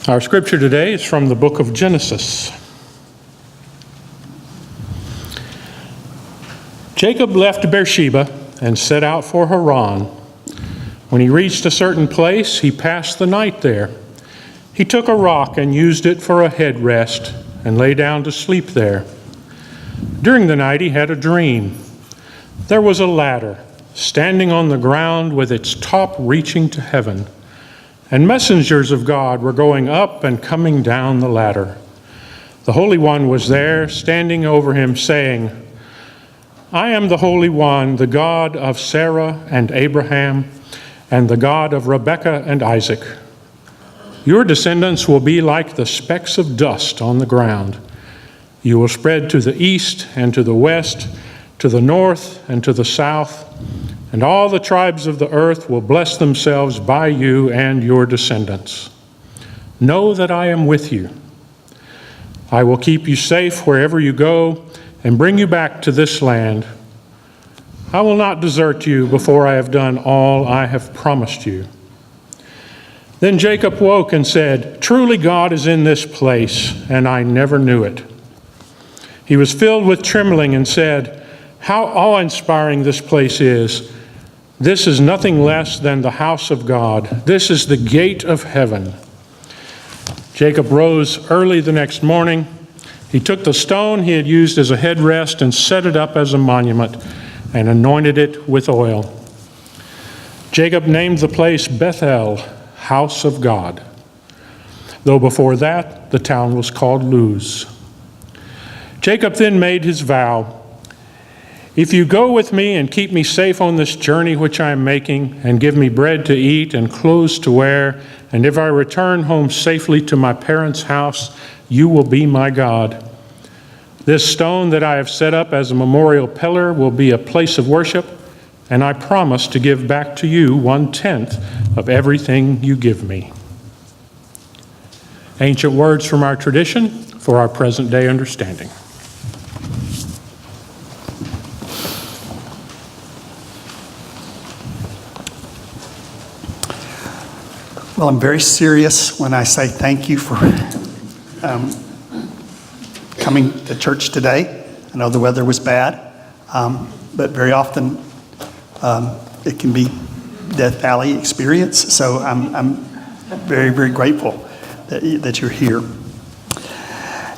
Our scripture today is from the book of Genesis. Jacob left Beersheba and set out for Haran. When he reached a certain place, he passed the night there. He took a rock and used it for a headrest and lay down to sleep there. During the night, he had a dream. There was a ladder standing on the ground with its top reaching to heaven, and messengers of God were going up and coming down the ladder. The Holy One was there, standing over him, saying, I am the Holy One, the God of Sarah and Abraham, and the God of Rebekah and Isaac. Your descendants will be like the specks of dust on the ground. You will spread to the east and to the west, to the north and to the south, and all the tribes of the earth will bless themselves by you and your descendants. Know that I am with you. I will keep you safe wherever you go and bring you back to this land. I will not desert you before I have done all I have promised you. Then Jacob woke and said, Truly God is in this place, and I never knew it. He was filled with trembling and said, How awe-inspiring this place is! This is nothing less than the house of God. This is the gate of heaven. Jacob rose early the next morning. He took the stone he had used as a headrest and set it up as a monument and anointed it with oil. Jacob named the place Bethel, house of God, though before that the town was called Luz. Jacob then made his vow, If you go with me and keep me safe on this journey which I am making, and give me bread to eat and clothes to wear, and if I return home safely to my parents' house, you will be my God. This stone that I have set up as a memorial pillar will be a place of worship, and I promise to give back to you 1/10 of everything you give me. Ancient words from our tradition for our present day understanding. Well, I'm very serious when I say thank you for coming to church today. I know the weather was bad, but very often it can be Death Valley experience. So I'm very, very grateful that you're here.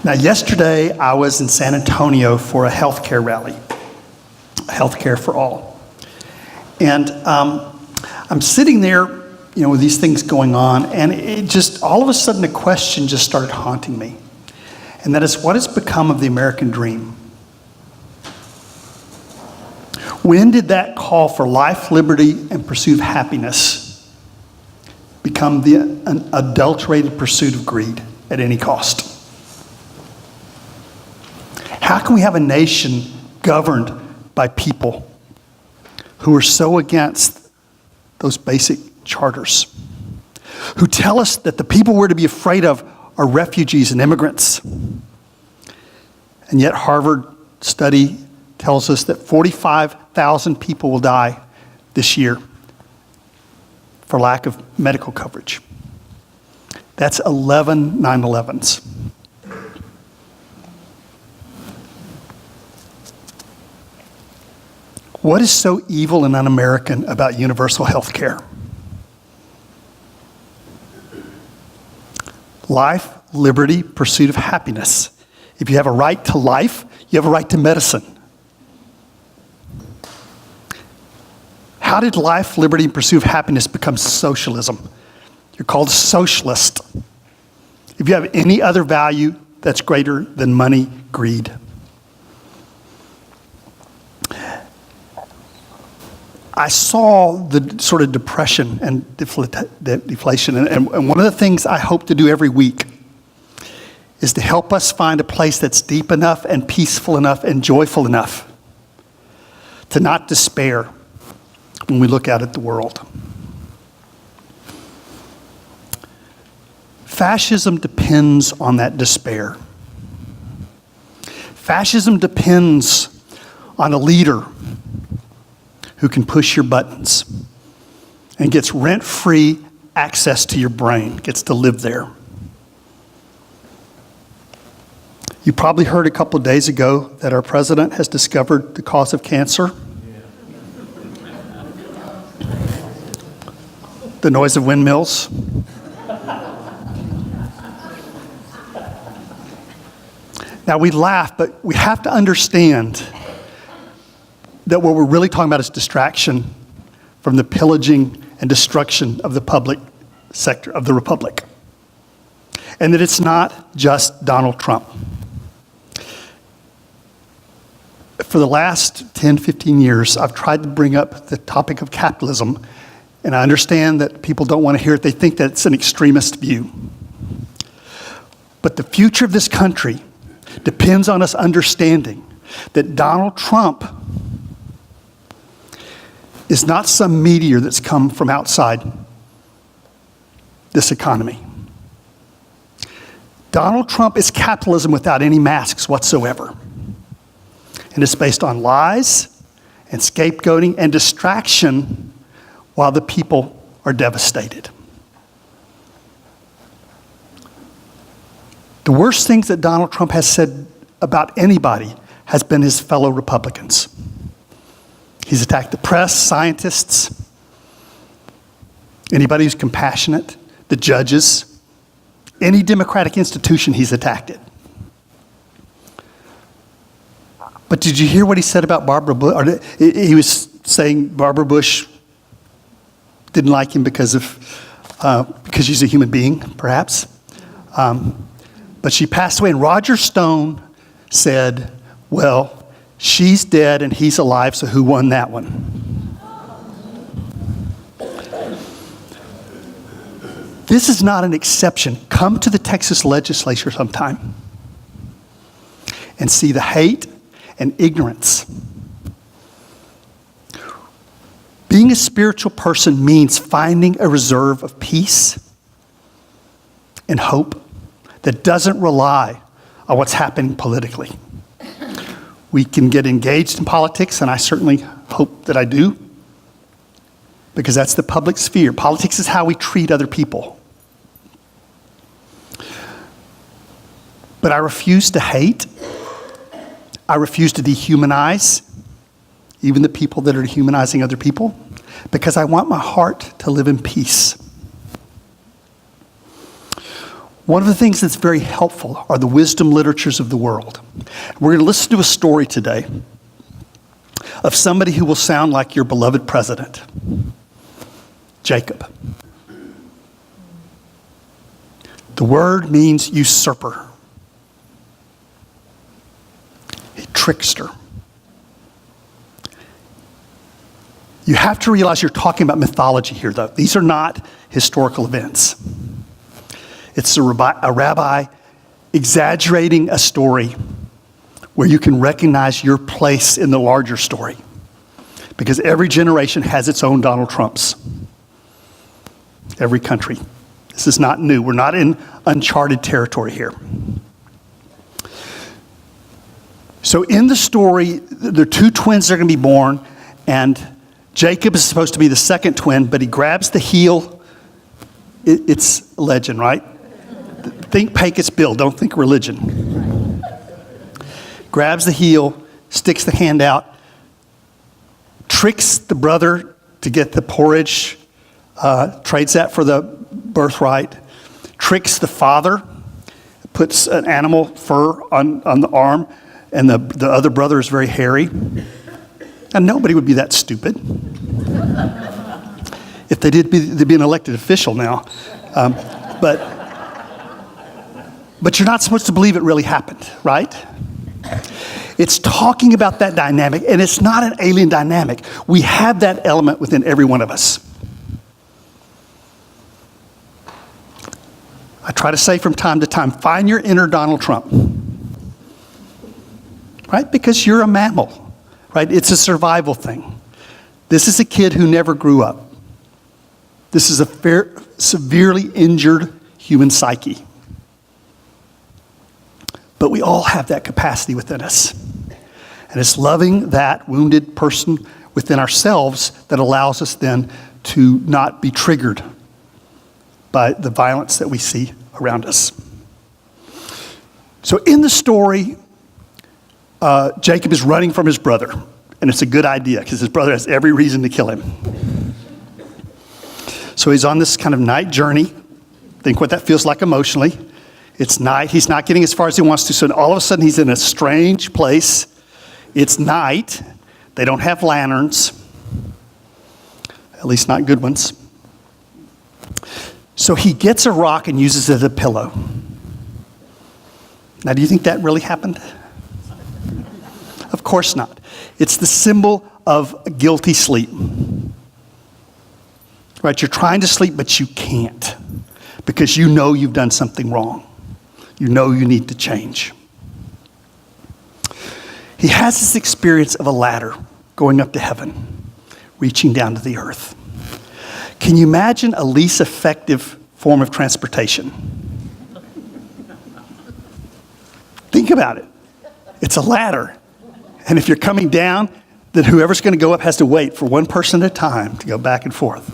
Now, yesterday I was in San Antonio for a healthcare rally, Healthcare for All. And I'm sitting there, with these things going on, and it just, all of a sudden, a question just started haunting me. And that is, what has become of the American dream? When did that call for life, liberty, and pursuit of happiness become an adulterated pursuit of greed at any cost? How can we have a nation governed by people who are so against those basic charters, who tell us that the people we're to be afraid of are refugees and immigrants? And yet Harvard study tells us that 45,000 people will die this year for lack of medical coverage. That's 11 9/11s. What is so evil and un-American about universal health care? Life, liberty, pursuit of happiness. If you have a right to life, you have a right to medicine. How did life, liberty, and pursuit of happiness become socialism? You're called a socialist if you have any other value that's greater than money, greed. I saw the sort of depression and deflation, and one of the things I hope to do every week is to help us find a place that's deep enough and peaceful enough and joyful enough to not despair when we look out at the world. Fascism depends on that despair. Fascism depends on a leader who can push your buttons and gets rent-free access to your brain, gets to live there. You probably heard a couple of days ago that our president has discovered the cause of cancer. The noise of windmills. Now we laugh, but we have to understand that what we're really talking about is distraction from the pillaging and destruction of the public sector of the republic. And that it's not just Donald Trump. For the last 10, 15 years, I've tried to bring up the topic of capitalism, and I understand that people don't want to hear it. They think that it's an extremist view. But the future of this country depends on us understanding that Donald Trump is not some meteor that's come from outside this economy. Donald Trump is capitalism without any masks whatsoever. And it's based on lies and scapegoating and distraction while the people are devastated. The worst things that Donald Trump has said about anybody has been his fellow Republicans. He's attacked the press, scientists, anybody who's compassionate, the judges, any democratic institution he's attacked it. But did you hear what he said about Barbara Bush? He was saying Barbara Bush didn't like him because she's a human being, perhaps. But she passed away, and Roger Stone said, well, she's dead and he's alive, so who won that one? This is not an exception. Come to the Texas legislature sometime and see the hate and ignorance. Being a spiritual person means finding a reserve of peace and hope that doesn't rely on what's happening politically. We can get engaged in politics, and I certainly hope that I do, because that's the public sphere. Politics is how we treat other people. But I refuse to hate. I refuse to dehumanize even the people that are dehumanizing other people, because I want my heart to live in peace. One of the things that's very helpful are the wisdom literatures of the world. We're going to listen to a story today of somebody who will sound like your beloved president, Jacob. The word means usurper, a trickster. You have to realize you're talking about mythology here, though. These are not historical events. It's a rabbi exaggerating a story where you can recognize your place in the larger story. Because every generation has its own Donald Trumps. Every country. This is not new. We're not in uncharted territory here. So in the story, there are two twins that are going to be born, and Jacob is supposed to be the second twin, but he grabs the heel. It's legend, right? Think Pecos Bill, don't think religion. Grabs the heel, sticks the hand out, tricks the brother to get the porridge, trades that for the birthright, tricks the father, puts an animal fur on the arm, and the other brother is very hairy. And nobody would be that stupid. If they did, they'd be an elected official now. But you're not supposed to believe it really happened, right? It's talking about that dynamic, and it's not an alien dynamic. We have that element within every one of us. I try to say from time to time, find your inner Donald Trump. Right? Because you're a mammal, right? It's a survival thing. This is a kid who never grew up. This is a severely injured human psyche. But we all have that capacity within us. And it's loving that wounded person within ourselves that allows us then to not be triggered by the violence that we see around us. So in the story, Jacob is running from his brother, and it's a good idea because his brother has every reason to kill him. So he's on this kind of night journey. Think what that feels like emotionally. It's night. He's not getting as far as he wants to. So all of a sudden he's in a strange place. It's night. They don't have lanterns, at least not good ones. So he gets a rock and uses it as a pillow. Now, do you think that really happened? Of course not. It's the symbol of a guilty sleep. Right? You're trying to sleep, but you can't because you know you've done something wrong. You know you need to change. He has this experience of a ladder going up to heaven, reaching down to the earth. Can you imagine a least effective form of transportation? Think about it. It's a ladder. And if you're coming down, then whoever's going to go up has to wait for one person at a time to go back and forth.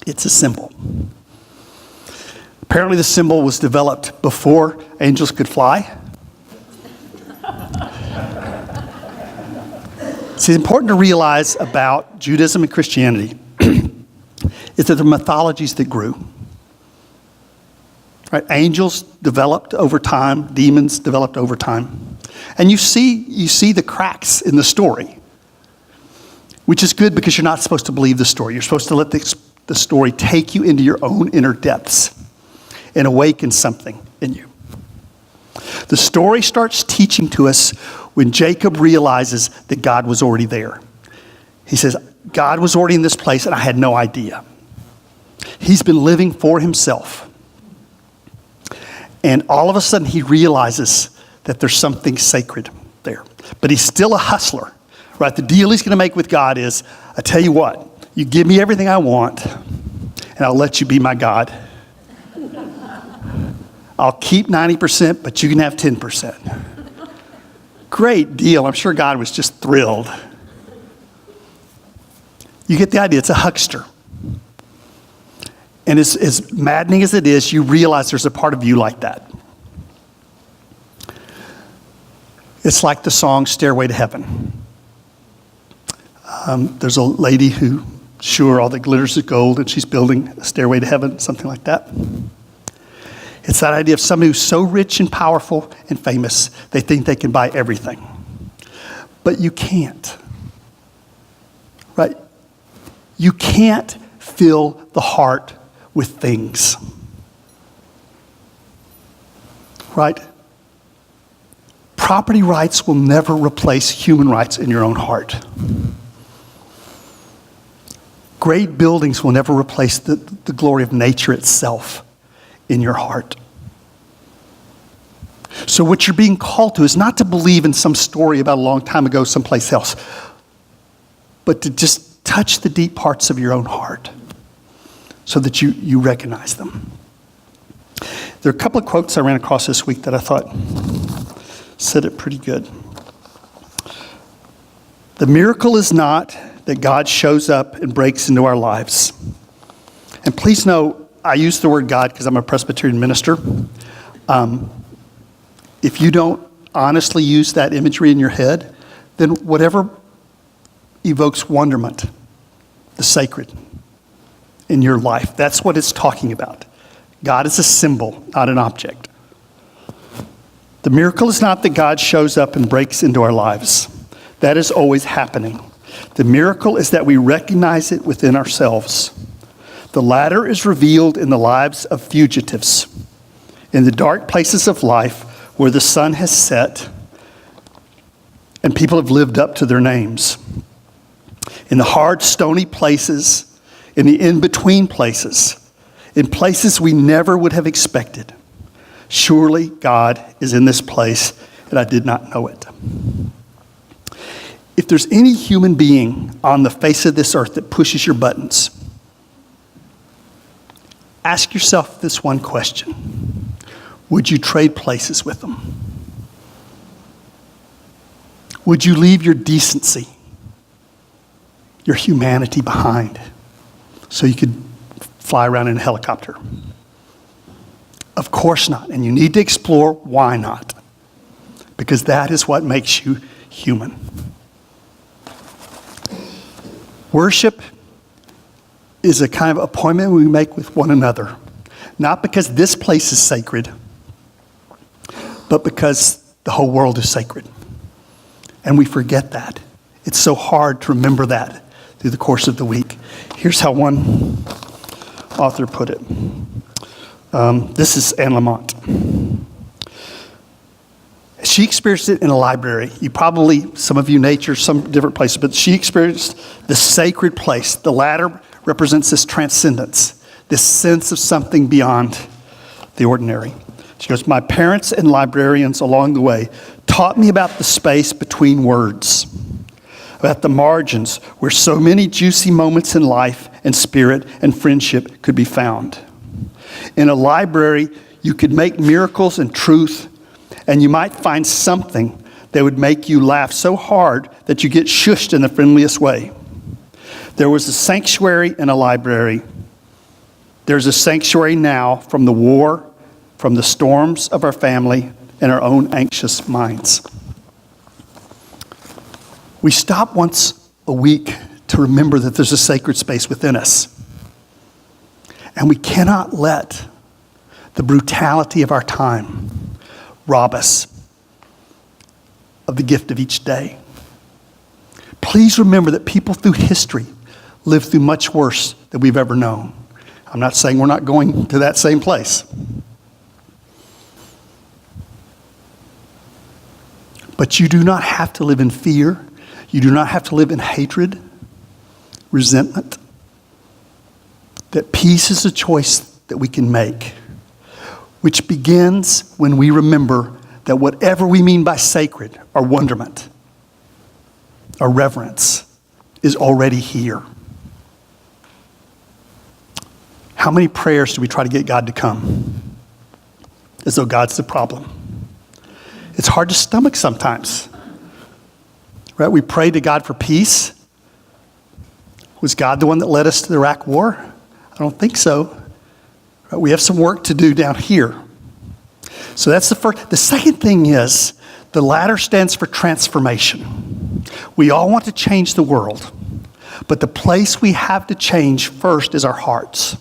It's a symbol. Apparently the symbol was developed before angels could fly. See, it's important to realize about Judaism and Christianity is that the mythologies that grew. Right? Angels developed over time, demons developed over time. And you see the cracks in the story, which is good because you're not supposed to believe the story. You're supposed to let the story take you into your own inner depths and awaken something in you. The story starts teaching to us when Jacob realizes that God was already there. He says, God was already in this place and I had no idea. He's been living for himself. And all of a sudden he realizes that there's something sacred there. But he's still a hustler, right? The deal he's going to make with God is, I tell you what, you give me everything I want and I'll let you be my God. I'll keep 90%, but you can have 10%. Great deal. I'm sure God was just thrilled. You get the idea. It's a huckster. And as maddening as it is, you realize there's a part of you like that. It's like the song Stairway to Heaven. There's a lady who, sure, all that glitters is gold, and she's building a stairway to heaven, something like that. It's that idea of somebody who's so rich and powerful and famous, they think they can buy everything. But you can't. Right? You can't fill the heart with things. Right? Property rights will never replace human rights in your own heart. Great buildings will never replace the glory of nature itself in your heart. So what you're being called to is not to believe in some story about a long time ago someplace else, but to just touch the deep parts of your own heart so that you recognize them. There are a couple of quotes I ran across this week that I thought said it pretty good. The miracle is not that God shows up and breaks into our lives. And please know, I use the word God because I'm a Presbyterian minister. If you don't honestly use that imagery in your head, then whatever evokes wonderment, the sacred in your life, that's what it's talking about. God is a symbol, not an object. The miracle is not that God shows up and breaks into our lives. That is always happening. The miracle is that we recognize it within ourselves. The latter is revealed in the lives of fugitives, in the dark places of life where the sun has set and people have lived up to their names. In the hard, stony places, in the in-between places, in places we never would have expected. Surely God is in this place, and I did not know it. If there's any human being on the face of this earth that pushes your buttons, ask yourself this one question. Would you trade places with them? Would you leave your decency, your humanity behind so you could fly around in a helicopter? Of course not. And you need to explore why not. Because that is what makes you human. Worship is a kind of appointment we make with one another. Not because this place is sacred, but because the whole world is sacred. And we forget that. It's so hard to remember that through the course of the week. Here's how one author put it. This is Anne Lamott. She experienced it in a library. You probably, some of you nature, some different places, but she experienced the sacred place. The ladder represents this transcendence, this sense of something beyond the ordinary. She goes, my parents and librarians along the way taught me about the space between words, about the margins where so many juicy moments in life and spirit and friendship could be found. In a library, you could make miracles and truth, and you might find something that would make you laugh so hard that you get shushed in the friendliest way. There was a sanctuary in a library. There's a sanctuary now from the war, from the storms of our family, and our own anxious minds. We stop once a week to remember that there's a sacred space within us. And we cannot let the brutality of our time rob us of the gift of each day. Please remember that people through history lived through much worse than we've ever known. I'm not saying we're not going to that same place. But you do not have to live in fear. You do not have to live in hatred, resentment. That peace is a choice that we can make, which begins when we remember that whatever we mean by sacred or wonderment or reverence is already here. How many prayers do we try to get God to come? As though God's the problem. It's hard to stomach sometimes. Right? We pray to God for peace. Was God the one that led us to the Iraq War? I don't think so. Right? We have some work to do down here. So that's the first. The second thing is, the ladder stands for transformation. We all want to change the world, but the place we have to change first is our hearts.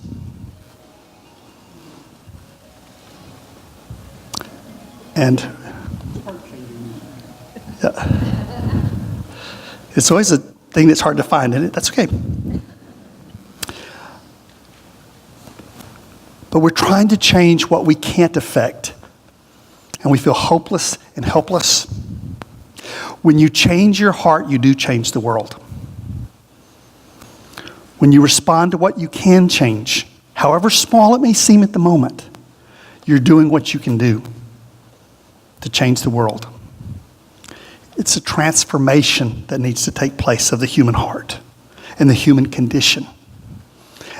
And it's always a thing that's hard to find, and that's okay. But we're trying to change what we can't affect, and we feel hopeless and helpless. When you change your heart, you do change the world. When you respond to what you can change, however small it may seem at the moment, you're doing what you can do to change the world. It's a transformation that needs to take place of the human heart and the human condition.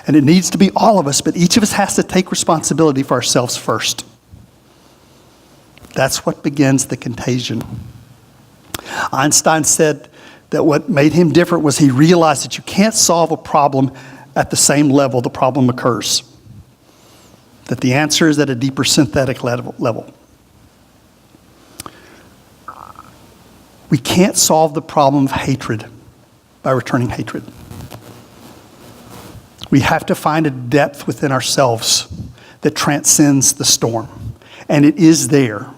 And it needs to be all of us, but each of us has to take responsibility for ourselves first. That's what begins the contagion. Einstein said that what made him different was he realized that you can't solve a problem at the same level the problem occurs. That the answer is at a deeper synthetic level. We can't solve the problem of hatred by returning hatred. We have to find a depth within ourselves that transcends the storm. And it is there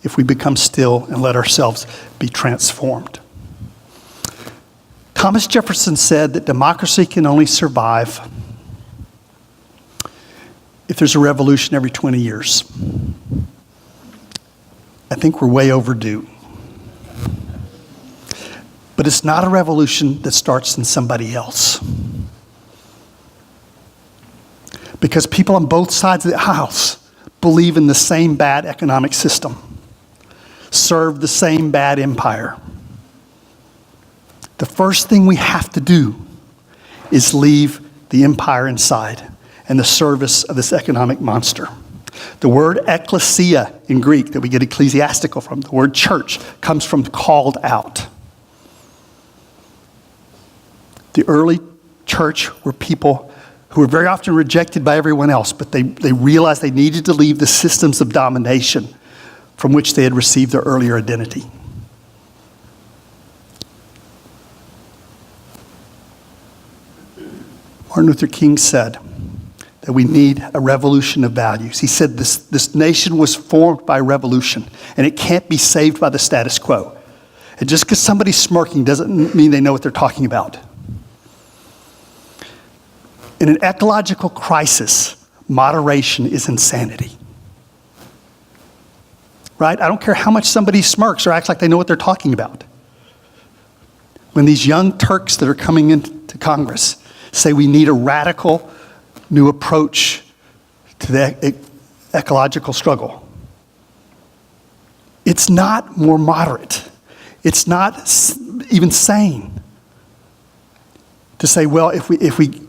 if we become still and let ourselves be transformed. Thomas Jefferson said that democracy can only survive if there's a revolution every 20 years. I think we're way overdue. But it's not a revolution that starts in somebody else. Because people on both sides of the house believe in the same bad economic system, serve the same bad empire. The first thing we have to do is leave the empire inside and the service of this economic monster. The word ecclesia in Greek that we get ecclesiastical from, the word church, comes from called out. The early church were people who were very often rejected by everyone else, but they realized they needed to leave the systems of domination from which they had received their earlier identity. Martin Luther King said that we need a revolution of values. He said this nation was formed by revolution, and it can't be saved by the status quo. And just because somebody's smirking doesn't mean they know what they're talking about. In an ecological crisis, moderation is insanity. Right? I don't care how much somebody smirks or acts like they know what they're talking about. When these young Turks that are coming into Congress say we need a radical new approach to the ecological struggle, it's not more moderate. It's not even sane to say, well, if we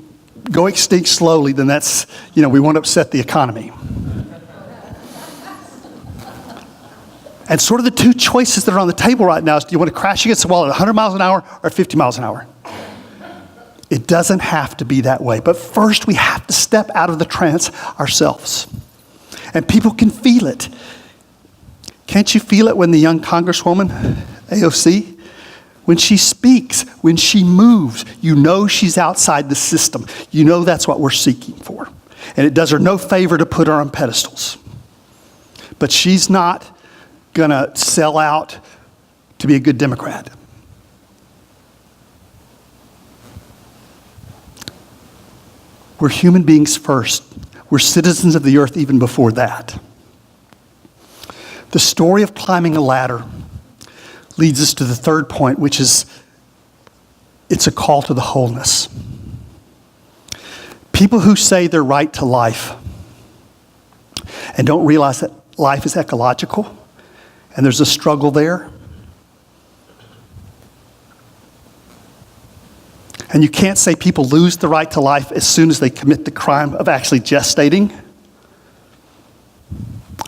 go extinct slowly, then that's, we won't upset the economy. And sort of the two choices that are on the table right now is, do you want to crash against the wall at 100 miles an hour or 50 miles an hour? It doesn't have to be that way. But first, we have to step out of the trance ourselves. And people can feel it. Can't you feel it when the young Congresswoman, AOC, when she speaks, when she moves, you know she's outside the system. You know that's what we're seeking for. And it does her no favor to put her on pedestals. But she's not going to sell out to be a good Democrat. We're human beings first. We're citizens of the earth even before that. The story of climbing a ladder leads us to the third point, which is it's a call to the wholeness. People who say they're right to life and don't realize that life is ecological and there's a struggle there. And you can't say people lose the right to life as soon as they commit the crime of actually gestating,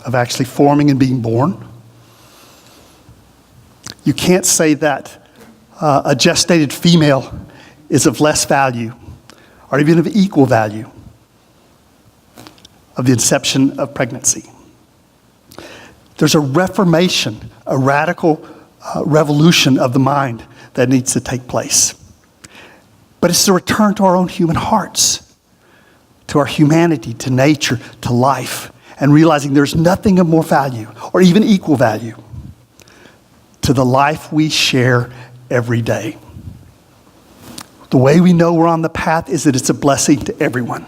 of actually forming and being born. You can't say that a gestated female is of less value or even of equal value of the inception of pregnancy. There's a reformation, a radical revolution of the mind that needs to take place. But it's a return to our own human hearts, to our humanity, to nature, to life, and realizing there's nothing of more value or even equal value to the life we share every day. The way we know we're on the path is that it's a blessing to everyone.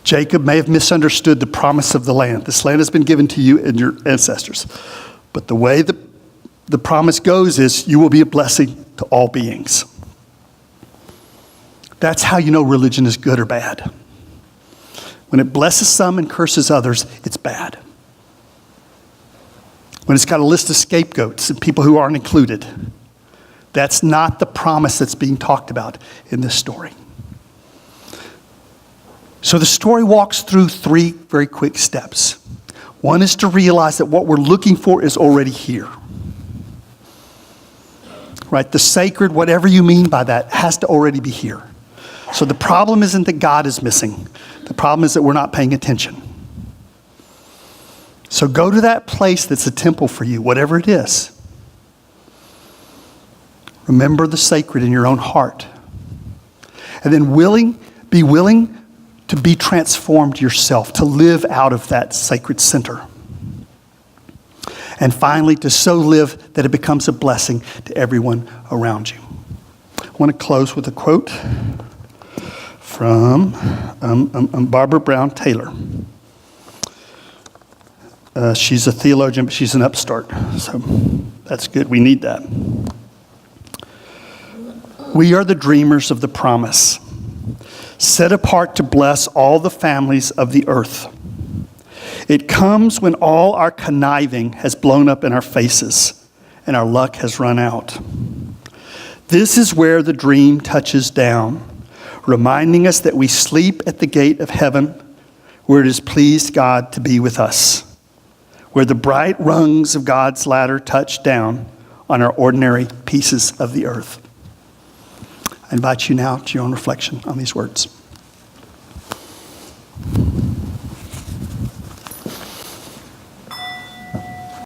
Jacob may have misunderstood the promise of the land. This land has been given to you and your ancestors. But the way the promise goes is you will be a blessing to all beings. That's how you know religion is good or bad. When it blesses some and curses others, it's bad. When it's got a list of scapegoats and people who aren't included, that's not the promise that's being talked about in this story. So the story walks through three very quick steps. One is to realize that what we're looking for is already here. Right? The sacred, whatever you mean by that, has to already be here. So the problem isn't that God is missing. The problem is that we're not paying attention. So go to that place that's a temple for you, whatever it is. Remember the sacred in your own heart. And then be willing to be transformed yourself, to live out of that sacred center. And finally, to so live that it becomes a blessing to everyone around you. I want to close with a quote from Barbara Brown Taylor. She's a theologian, but she's an upstart. So that's good. We need that. We are the dreamers of the promise, set apart to bless all the families of the earth. It comes when all our conniving has blown up in our faces and our luck has run out. This is where the dream touches down, reminding us that we sleep at the gate of heaven, where it has pleased God to be with us, where the bright rungs of God's ladder touch down on our ordinary pieces of the earth. I invite you now to your own reflection on these words.